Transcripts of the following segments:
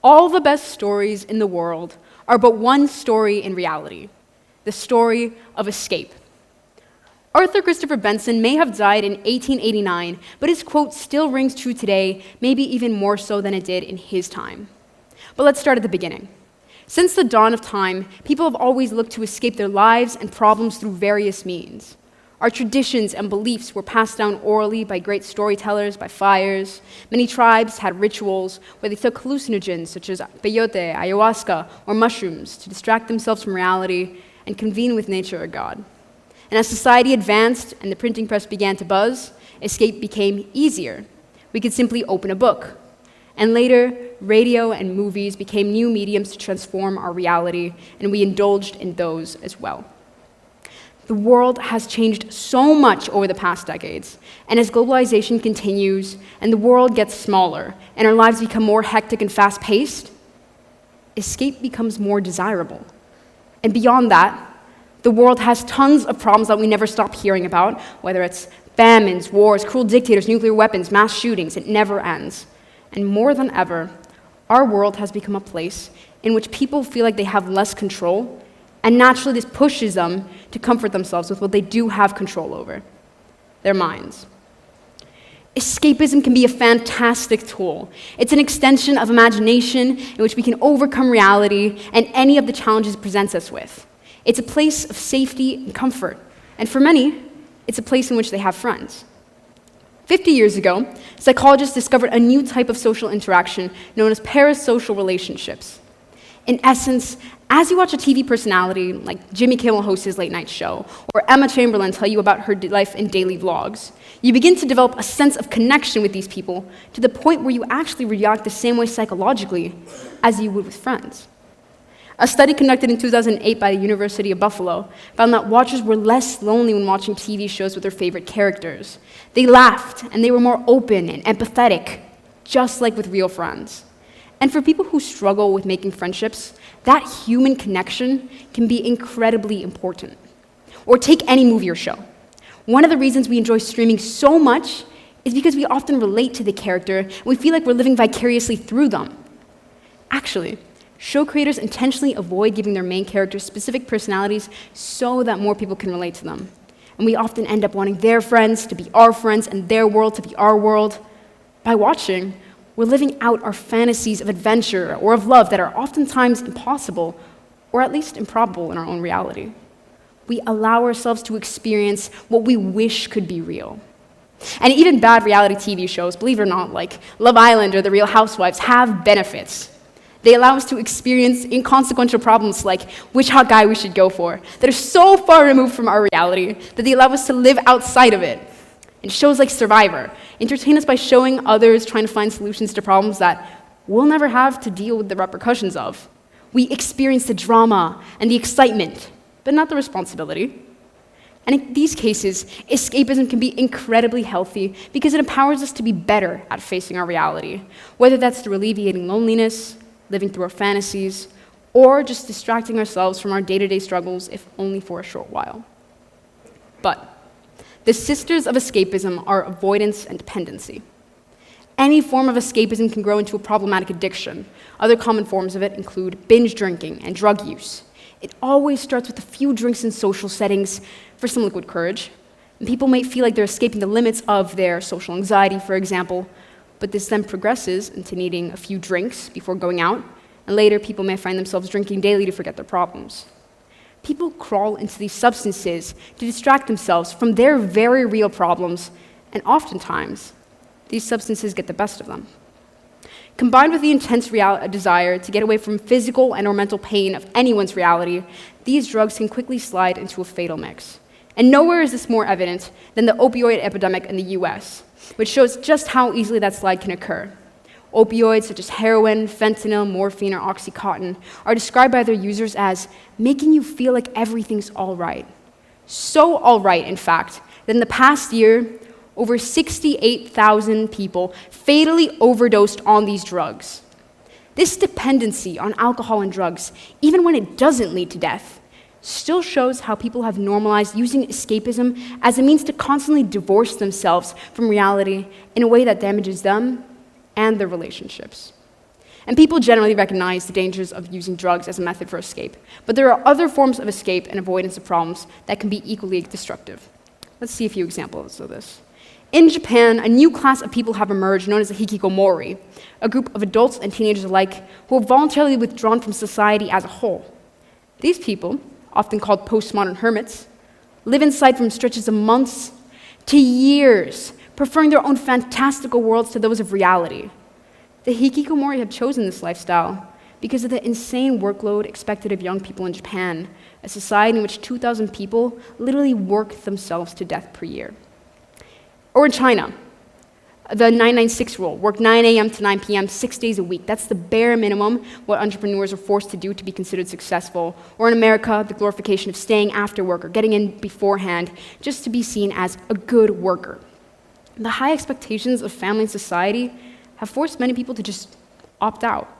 All the best stories in the world are but one story in reality, the story of escape. Arthur Christopher Benson may have died in 1889, but his quote still rings true today, maybe even more so than it did in his time. But let's start at the beginning. Since the dawn of time, people have always looked to escape their lives and problems through various means. Our traditions and beliefs were passed down orally by great storytellers, by fires. Many tribes had rituals where they took hallucinogens such as peyote, ayahuasca, or mushrooms to distract themselves from reality and convene with nature or God. And as society advanced and the printing press began to buzz, escape became easier. We could simply open a book. And later, radio and movies became new mediums to transform our reality, and we indulged in those as well. The world has changed so much over the past decades, and as globalization continues and the world gets smaller and our lives become more hectic and fast-paced, escape becomes more desirable. And beyond that, the world has tons of problems that we never stop hearing about, whether it's famines, wars, cruel dictators, nuclear weapons, mass shootings. It never ends. And more than ever, our world has become a place in which people feel like they have less control, and naturally this pushes them to comfort themselves with what they do have control over, their minds. Escapism can be a fantastic tool. It's an extension of imagination in which we can overcome reality and any of the challenges it presents us with. It's a place of safety and comfort, and for many, it's a place in which they have friends. 50 years ago, psychologists discovered a new type of social interaction known as parasocial relationships. In essence, as you watch a TV personality like Jimmy Kimmel host his late-night show, or Emma Chamberlain tell you about her life in daily vlogs, you begin to develop a sense of connection with these people to the point where you actually react the same way psychologically as you would with friends. A study conducted in 2008 by the University of Buffalo found that watchers were less lonely when watching TV shows with their favorite characters. They laughed, and they were more open and empathetic, just like with real friends. And for people who struggle with making friendships, that human connection can be incredibly important. Or take any movie or show. One of the reasons we enjoy streaming so much is because we often relate to the character, and we feel like we're living vicariously through them. Actually, show creators intentionally avoid giving their main characters specific personalities so that more people can relate to them. And we often end up wanting their friends to be our friends and their world to be our world. By watching, we're living out our fantasies of adventure or of love that are oftentimes impossible, or at least improbable in our own reality. We allow ourselves to experience what we wish could be real. And even bad reality TV shows, believe it or not, like Love Island or The Real Housewives, have benefits. They allow us to experience inconsequential problems like which hot guy we should go for that are so far removed from our reality that they allow us to live outside of it. And shows like Survivor entertain us by showing others trying to find solutions to problems that we'll never have to deal with the repercussions of. We experience the drama and the excitement, but not the responsibility. And in these cases, escapism can be incredibly healthy because it empowers us to be better at facing our reality, whether that's through alleviating loneliness, living through our fantasies, or just distracting ourselves from our day-to-day struggles, if only for a short while. But the sisters of escapism are avoidance and dependency. Any form of escapism can grow into a problematic addiction. Other common forms of it include binge drinking and drug use. It always starts with a few drinks in social settings for some liquid courage. And people may feel like they're escaping the limits of their social anxiety, for example, but this then progresses into needing a few drinks before going out, and later people may find themselves drinking daily to forget their problems. People crawl into these substances to distract themselves from their very real problems, and oftentimes, these substances get the best of them. Combined with the intense desire to get away from physical and or mental pain of anyone's reality, these drugs can quickly slide into a fatal mix. And nowhere is this more evident than the opioid epidemic in the US, which shows just how easily that slide can occur. Opioids such as heroin, fentanyl, morphine, or Oxycontin are described by their users as making you feel like everything's all right. So all right, in fact, that in the past year, over 68,000 people fatally overdosed on these drugs. This dependency on alcohol and drugs, even when it doesn't lead to death, still shows how people have normalized using escapism as a means to constantly divorce themselves from reality in a way that damages them and their relationships. And people generally recognize the dangers of using drugs as a method for escape. But there are other forms of escape and avoidance of problems that can be equally destructive. Let's see a few examples of this. In Japan, a new class of people have emerged known as the hikikomori, a group of adults and teenagers alike who have voluntarily withdrawn from society as a whole. These people, often called postmodern hermits, live inside from stretches of months to years, preferring their own fantastical worlds to those of reality. The hikikomori have chosen this lifestyle because of the insane workload expected of young people in Japan, a society in which 2,000 people literally work themselves to death per year. Or in China, the 996 rule, work 9 a.m. to 9 p.m. 6 days a week. That's the bare minimum what entrepreneurs are forced to do to be considered successful. Or in America, the glorification of staying after work or getting in beforehand just to be seen as a good worker. The high expectations of family and society have forced many people to just opt out.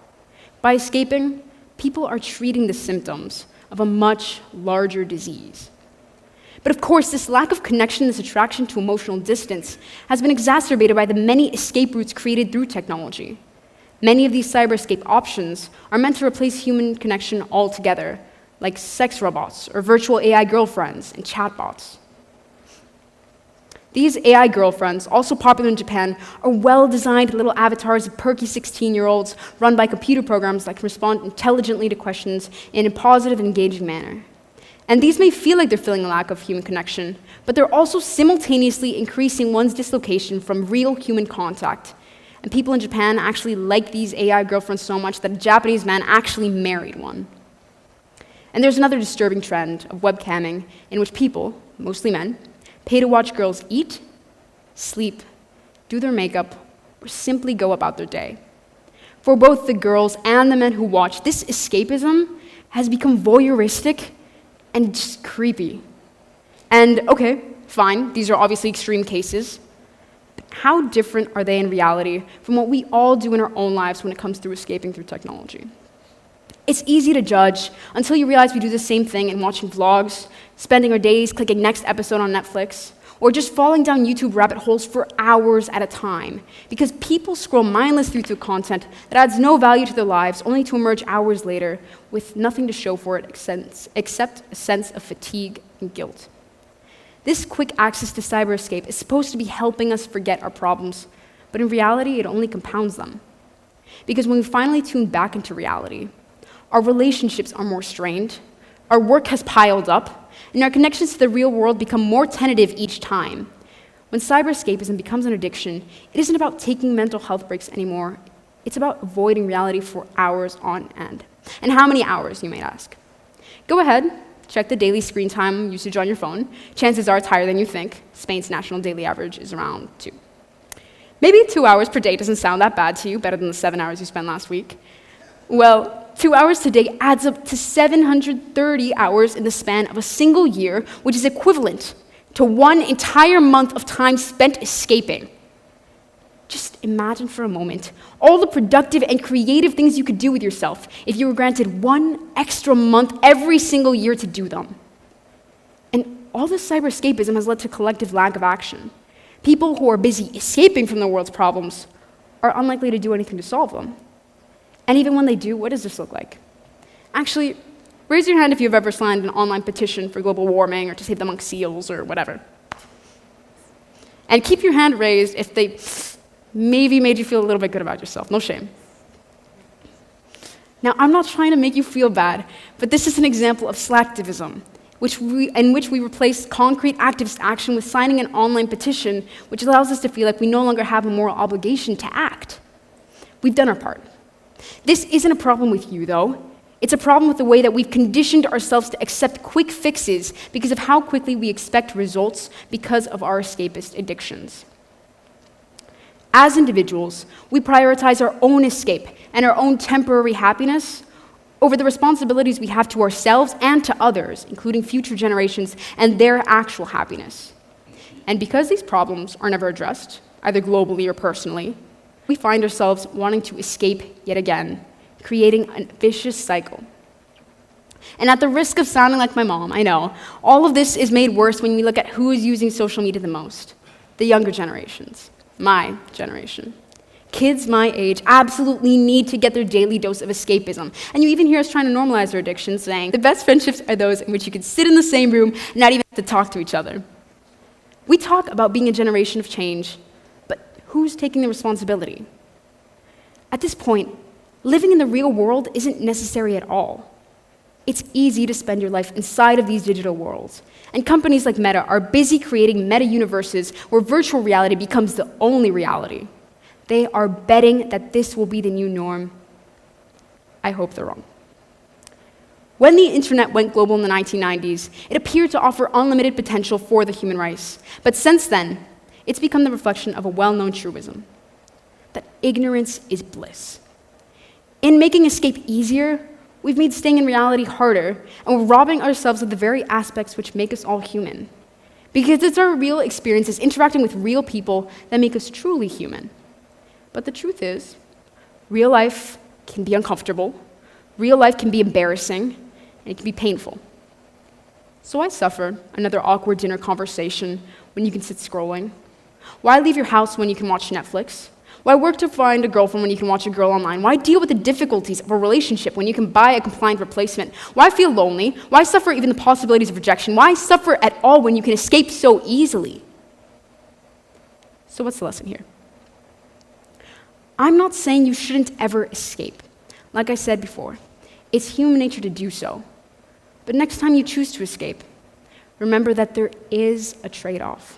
By escaping, people are treating the symptoms of a much larger disease. But of course, this lack of connection, this attraction to emotional distance, has been exacerbated by the many escape routes created through technology. Many of these cyber escape options are meant to replace human connection altogether, like sex robots or virtual AI girlfriends and chatbots. These AI girlfriends, also popular in Japan, are well-designed little avatars of perky 16-year-olds run by computer programs that can respond intelligently to questions in a positive and engaging manner. And these may feel like they're filling a lack of human connection, but they're also simultaneously increasing one's dislocation from real human contact. And people in Japan actually like these AI girlfriends so much that a Japanese man actually married one. And there's another disturbing trend of webcamming in which people, mostly men, pay to watch girls eat, sleep, do their makeup, or simply go about their day. For both the girls and the men who watch, this escapism has become voyeuristic and just creepy. And okay, fine, these are obviously extreme cases, but how different are they in reality from what we all do in our own lives when it comes to escaping through technology? It's easy to judge until you realize we do the same thing in watching vlogs, spending our days clicking next episode on Netflix, or just falling down YouTube rabbit holes for hours at a time, because people scroll mindlessly through content that adds no value to their lives, only to emerge hours later with nothing to show for it except a sense of fatigue and guilt. This quick access to cyber escape is supposed to be helping us forget our problems, but in reality, it only compounds them. Because when we finally tune back into reality, our relationships are more strained, our work has piled up, and our connections to the real world become more tentative each time. When cyber escapism becomes an addiction, it isn't about taking mental health breaks anymore. It's about avoiding reality for hours on end. And how many hours, you might ask? Go ahead, check the daily screen time usage on your phone. Chances are it's higher than you think. Spain's national daily average is around 2. Maybe 2 hours per day doesn't sound that bad to you, better than the 7 hours you spent last week. Well, 2 hours today adds up to 730 hours in the span of a single year, which is equivalent to 1 entire month of time spent escaping. Just imagine for a moment all the productive and creative things you could do with yourself if you were granted 1 extra month every single year to do them. And all this cyber escapism has led to collective lack of action. People who are busy escaping from the world's problems are unlikely to do anything to solve them. And even when they do, what does this look like? Actually, raise your hand if you've ever signed an online petition for global warming or to save the monk seals or whatever. And keep your hand raised if they maybe made you feel a little bit good about yourself. No shame. Now, I'm not trying to make you feel bad, but this is an example of slacktivism, in which we replace concrete activist action with signing an online petition, which allows us to feel like we no longer have a moral obligation to act. We've done our part. This isn't a problem with you, though. It's a problem with the way that we've conditioned ourselves to accept quick fixes because of how quickly we expect results because of our escapist addictions. As individuals, we prioritize our own escape and our own temporary happiness over the responsibilities we have to ourselves and to others, including future generations and their actual happiness. And because these problems are never addressed, either globally or personally, we find ourselves wanting to escape yet again, creating a vicious cycle. And at the risk of sounding like my mom, I know, all of this is made worse when we look at who is using social media the most. The younger generations, my generation. Kids my age absolutely need to get their daily dose of escapism. And you even hear us trying to normalize our addictions, saying the best friendships are those in which you can sit in the same room and not even have to talk to each other. We talk about being a generation of change, but who's taking the responsibility? At this point, living in the real world isn't necessary at all. It's easy to spend your life inside of these digital worlds. And companies like Meta are busy creating meta-universes where virtual reality becomes the only reality. They are betting that this will be the new norm. I hope they're wrong. When the internet went global in the 1990s, it appeared to offer unlimited potential for the human race. But since then, it's become the reflection of a well-known truism, that ignorance is bliss. In making escape easier, we've made staying in reality harder, and we're robbing ourselves of the very aspects which make us all human. Because it's our real experiences interacting with real people that make us truly human. But the truth is, real life can be uncomfortable, real life can be embarrassing, and it can be painful. So why suffer another awkward dinner conversation when you can sit scrolling? Why leave your house when you can watch Netflix? Why work to find a girlfriend when you can watch a girl online? Why deal with the difficulties of a relationship when you can buy a compliant replacement? Why feel lonely? Why suffer even the possibilities of rejection? Why suffer at all when you can escape so easily? So what's the lesson here? I'm not saying you shouldn't ever escape. Like I said before, it's human nature to do so. But next time you choose to escape, remember that there is a trade-off.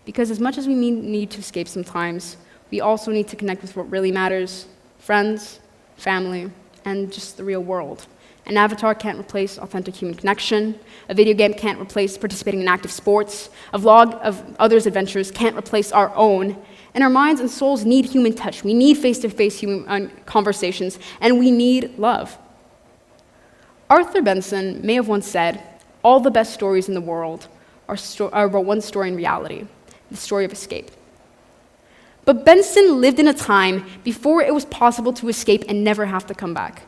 Because as much as we need to escape sometimes, we also need to connect with what really matters: friends, family, and just the real world. An avatar can't replace authentic human connection. A video game can't replace participating in active sports. A vlog of others' adventures can't replace our own. And our minds and souls need human touch. We need face-to-face human conversations, and we need love. Arthur Benson may have once said, all the best stories in the world are about one story in reality, the story of escape. But Benson lived in a time before it was possible to escape and never have to come back.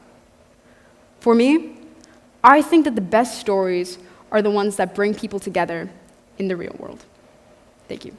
For me, I think that the best stories are the ones that bring people together in the real world. Thank you.